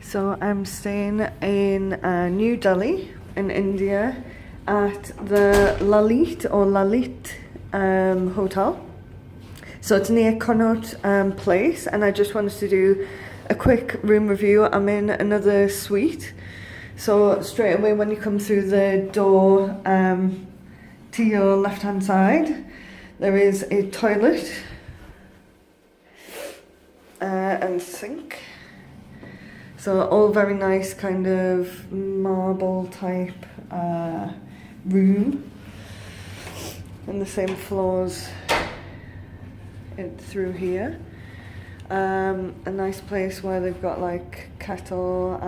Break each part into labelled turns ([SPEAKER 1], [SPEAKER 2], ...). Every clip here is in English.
[SPEAKER 1] So I'm staying in New Delhi in India at the Lalit hotel. So it's near Connaught Place, and I just wanted to do a quick room review. I'm in another suite. So straight away when you come through the door to your left hand side, there is a toilet and sink. So all very nice kind of marble type room, and the same floors through here. A nice place where they've got like kettle,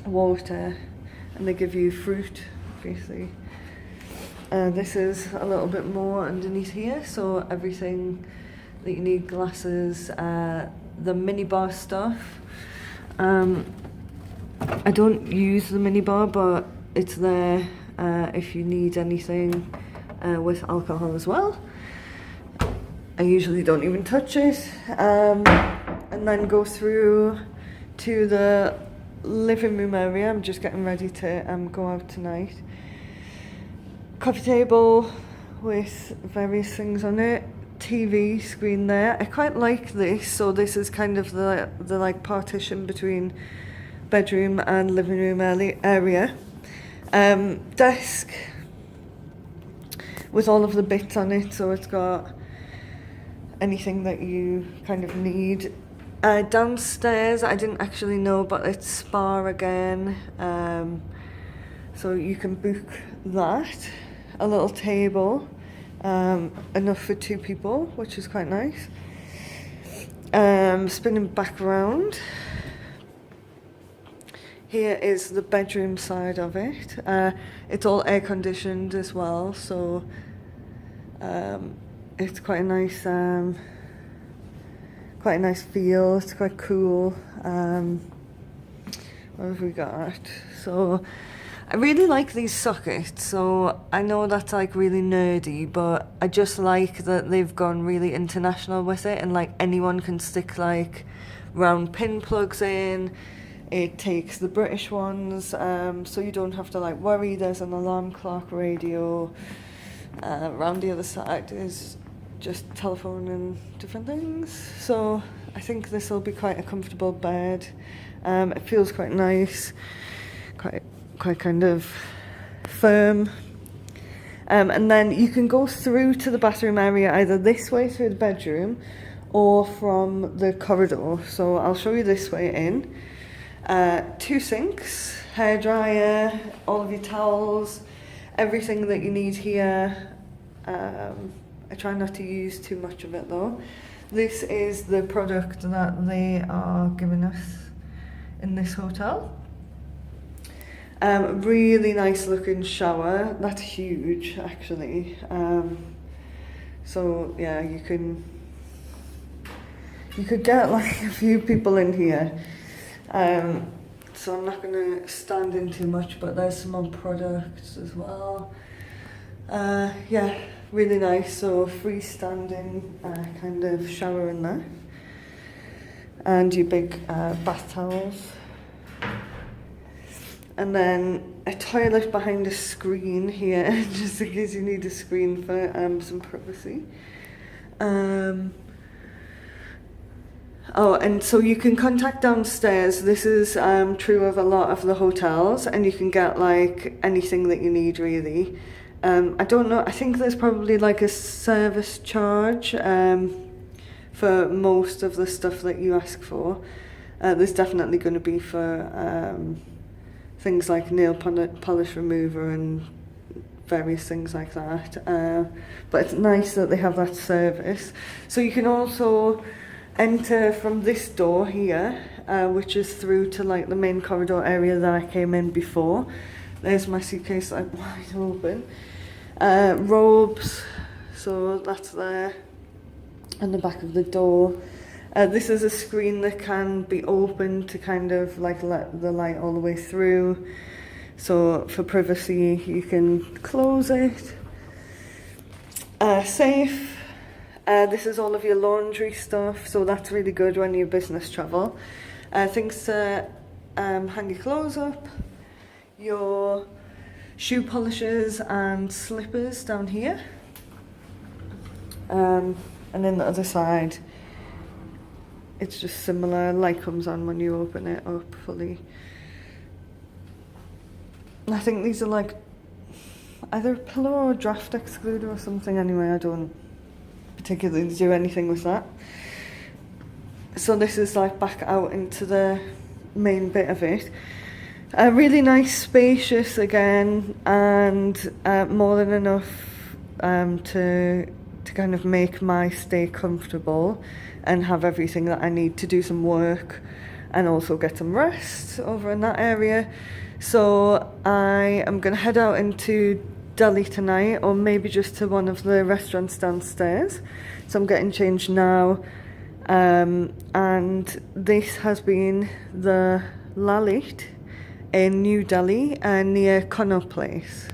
[SPEAKER 1] water, and they give you fruit, obviously. This is a little bit more underneath here, so everything that you need, glasses, the minibar stuff. I don't use the minibar, but it's there if you need anything with alcohol as well. I usually don't even touch it. And then go through to the living room area. I'm just getting ready to go out tonight. Coffee table with various things on it. TV screen there. I quite like this. So this is kind of the like partition between bedroom and living room area. Desk with all of the bits on it, so it's got anything that you kind of need. Downstairs, I didn't actually know, but it's spa again, so you can book that. A little table, enough for 2 people, which is quite nice. Spinning back around, here is the bedroom side of it. It's all air conditioned as well, so it's quite a nice feel. It's quite cool. What have we got? So I really like these sockets. So I know that's like really nerdy, but I just like that they've gone really international with it, and like anyone can stick like round pin plugs in. It takes the British ones, so you don't have to like worry. There's an alarm clock, radio. Around the other side is just telephone and different things. So I think this will be quite a comfortable bed. It feels quite nice, quite kind of firm. And then you can go through to the bathroom area either this way through the bedroom or from the corridor. So I'll show you this way in. 2 sinks, hairdryer, all of your towels, everything that you need here. I try not to use too much of it though. This is the product that they are giving us in this hotel. Really nice looking shower. That's huge actually. So yeah, you could get like a few people in here. So I'm not going to stand in too much, but there's some more products as well. Yeah, really nice. So freestanding kind of shower in there, and your big bath towels, and then a toilet behind a screen here, just in case you need a screen for some privacy. Oh, and so you can contact downstairs. This is true of a lot of the hotels, and you can get like anything that you need really. I don't know, I think there's probably like a service charge for most of the stuff that you ask for. There's definitely going to be for things like nail polish remover and various things like that. But it's nice that they have that service. So you can also enter from this door here, which is through to like the main corridor area that I came in before. There's my suitcase like wide open. Robes, so that's there, and the back of the door. This is a screen that can be opened to kind of like let the light all the way through. So for privacy, you can close it. Safe. This is all of your laundry stuff, so that's really good when you business travel. Things to hang your clothes up, your shoe polishers and slippers down here. And then the other side, it's just similar. Light comes on when you open it up fully. I think these are like either a pillow or a draft excluder or something. Anyway, I don't particularly do anything with that. So this is like back out into the main bit of it. Really nice, spacious again, and more than enough to kind of make my stay comfortable and have everything that I need to do some work and also get some rest over in that area. So I am going to head out into Delhi tonight, or maybe just to one of the restaurants downstairs. So I'm getting changed now, and this has been the Lalit in New Delhi near Connaught Place.